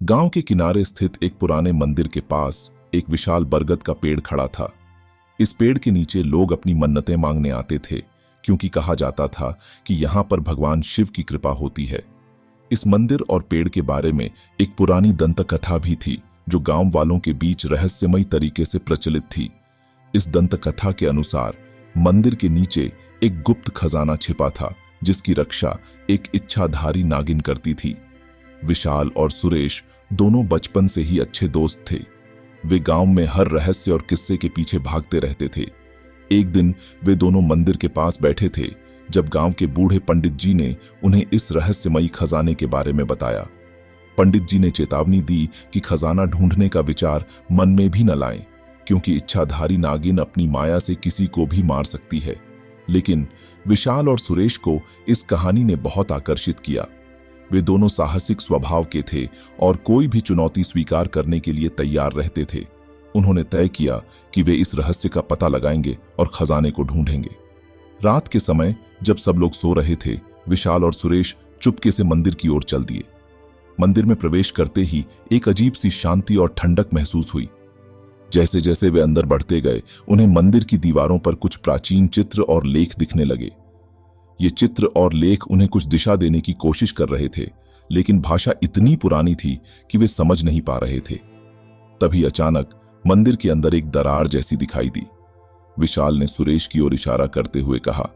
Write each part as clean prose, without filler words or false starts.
गांव के किनारे स्थित एक पुराने मंदिर के पास एक विशाल बरगद का पेड़ खड़ा था। इस पेड़ के नीचे लोग अपनी मन्नतें मांगने आते थे, क्योंकि कहा जाता था कि यहां पर भगवान शिव की कृपा होती है। इस मंदिर और पेड़ के बारे में एक पुरानी दंत कथा भी थी, जो गांव वालों के बीच रहस्यमयी तरीके से प्रचलित थी। इस दंत कथा के अनुसार मंदिर के नीचे एक गुप्त खजाना छिपा था, जिसकी रक्षा एक इच्छाधारी नागिन करती थी। विशाल और सुरेश दोनों बचपन से ही अच्छे दोस्त थे। वे गांव में हर रहस्य और किस्से के पीछे भागते रहते थे। एक दिन वे दोनों मंदिर के पास बैठे थे, जब गांव के बूढ़े पंडित जी ने उन्हें इस रहस्यमयी खजाने के बारे में बताया। पंडित जी ने चेतावनी दी कि खजाना ढूंढने का विचार मन में भी न लाएं, क्योंकि इच्छाधारी नागिन अपनी माया से किसी को भी मार सकती है। लेकिन विशाल और सुरेश को इस कहानी ने बहुत आकर्षित किया। वे दोनों साहसिक स्वभाव के थे और कोई भी चुनौती स्वीकार करने के लिए तैयार रहते थे। उन्होंने तय किया कि वे इस रहस्य का पता लगाएंगे और खजाने को ढूंढेंगे। रात के समय जब सब लोग सो रहे थे, विशाल और सुरेश चुपके से मंदिर की ओर चल दिए। मंदिर में प्रवेश करते ही एक अजीब सी शांति और ठंडक महसूस हुई। जैसे जैसे वे अंदर बढ़ते गए, उन्हें मंदिर की दीवारों पर कुछ प्राचीन चित्र और लेख दिखने लगे। ये चित्र और लेख उन्हें कुछ दिशा देने की कोशिश कर रहे थे, लेकिन भाषा इतनी पुरानी थी कि वे समझ नहीं पा रहे थे। तभी अचानक मंदिर के अंदर एक दरार जैसी दिखाई दी। विशाल ने सुरेश की ओर इशारा करते हुए कहा,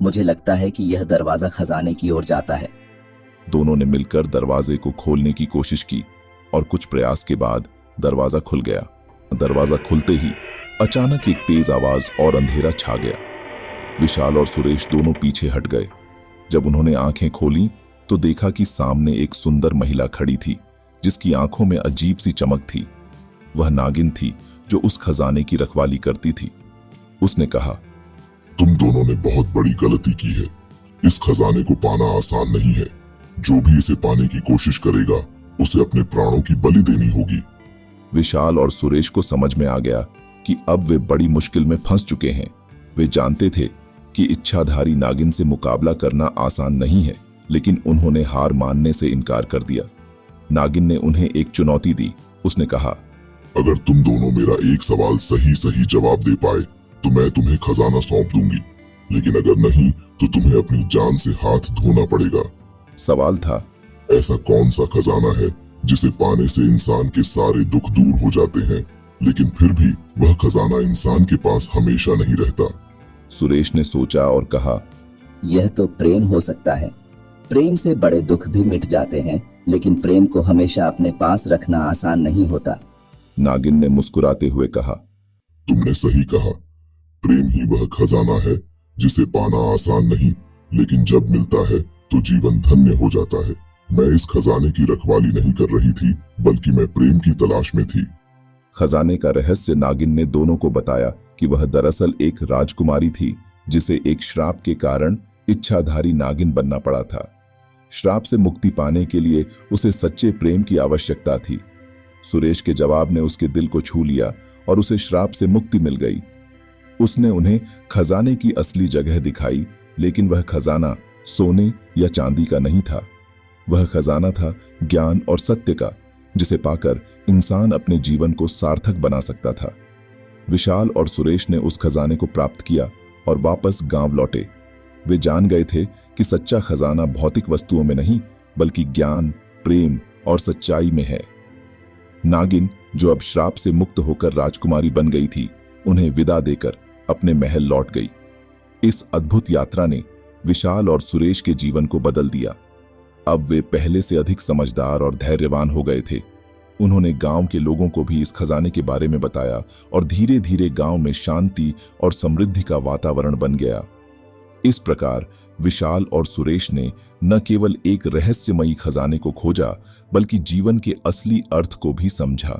मुझे लगता है कि यह दरवाजा खजाने की ओर जाता है। दोनों ने मिलकर दरवाजे को खोलने की कोशिश की और कुछ प्रयास के बाद दरवाजा खुल गया। दरवाजा खुलते ही अचानक एक तेज आवाज और अंधेरा छा गया। विशाल और सुरेश दोनों पीछे हट गए। जब उन्होंने आंखें खोलीं तो देखा कि सामने एक सुंदर महिला खड़ी थी, जिसकी आंखों में अजीब सी चमक थी। वह नागिन थी जो उस खजाने की रखवाली करती थी। उसने कहा, तुम दोनों ने बहुत बड़ी गलती की है। इस खजाने को पाना आसान नहीं है। जो भी इसे पाने की कोशिश करेगा, उसे अपने प्राणों की बलि देनी होगी। विशाल और सुरेश को समझ में आ गया कि अब वे बड़ी मुश्किल में फंस चुके हैं। वे जानते थे कि इच्छाधारी नागिन से मुकाबला करना आसान नहीं है, लेकिन उन्होंने हार मानने से इनकार कर दिया। नागिन ने उन्हें एक चुनौती दी। उसने कहा, अगर तुम दोनों मेरा एक सवाल सही सही जवाब दे पाए तो मैं तुम्हें खजाना सौंप दूंगी, लेकिन अगर नहीं तो तुम्हें अपनी जान से हाथ धोना पड़ेगा। सवाल था, ऐसा कौन सा खजाना है जिसे पाने से इंसान के सारे दुख दूर हो जाते हैं, लेकिन फिर भी वह खजाना इंसान के पास हमेशा नहीं रहता? सुरेश ने सोचा और कहा, यह तो प्रेम हो सकता है। प्रेम से बड़े दुख भी मिट जाते हैं, लेकिन प्रेम को हमेशा अपने पास रखना आसान नहीं होता। नागिन ने मुस्कुराते हुए कहा, तुमने सही कहा। प्रेम ही वह खजाना है जिसे पाना आसान नहीं, लेकिन जब मिलता है तो जीवन धन्य हो जाता है। मैं इस खजाने की रखवाली नहीं कर रही थी, बल्कि मैं प्रेम की तलाश में थी। खजाने का रहस्य नागिन ने दोनों को बताया कि वह दरअसल एक राजकुमारी थी, जिसे एक श्राप के कारण इच्छाधारी नागिन बनना पड़ा था। श्राप से मुक्ति पाने के लिए उसे सच्चे प्रेम की आवश्यकता थी। सुरेश के जवाब ने उसके दिल को छू लिया और उसे श्राप से मुक्ति मिल गई। उसने उन्हें खजाने की असली जगह दिखाई, लेकिन वह खजाना सोने या चांदी का नहीं था। वह खजाना था ज्ञान और सत्य का, जिसे पाकर इंसान अपने जीवन को सार्थक बना सकता था। विशाल और सुरेश ने उस खजाने को प्राप्त किया और वापस गांव लौटे। वे जान गए थे कि सच्चा खजाना भौतिक वस्तुओं में नहीं, बल्कि ज्ञान, प्रेम और सच्चाई में है। नागिन, जो अब श्राप से मुक्त होकर राजकुमारी बन गई थी, उन्हें विदा देकर अपने महल लौट गई। इस अद्भुत यात्रा ने विशाल और सुरेश के जीवन को बदल दिया। अब वे पहले से अधिक समझदार और धैर्यवान हो गए थे। उन्होंने गांव के लोगों को भी इस खजाने के बारे में बताया और धीरे धीरे गांव में शांति और समृद्धि का वातावरण बन गया। इस प्रकार विशाल और सुरेश ने न केवल एक रहस्यमयी खजाने को खोजा, बल्कि जीवन के असली अर्थ को भी समझा।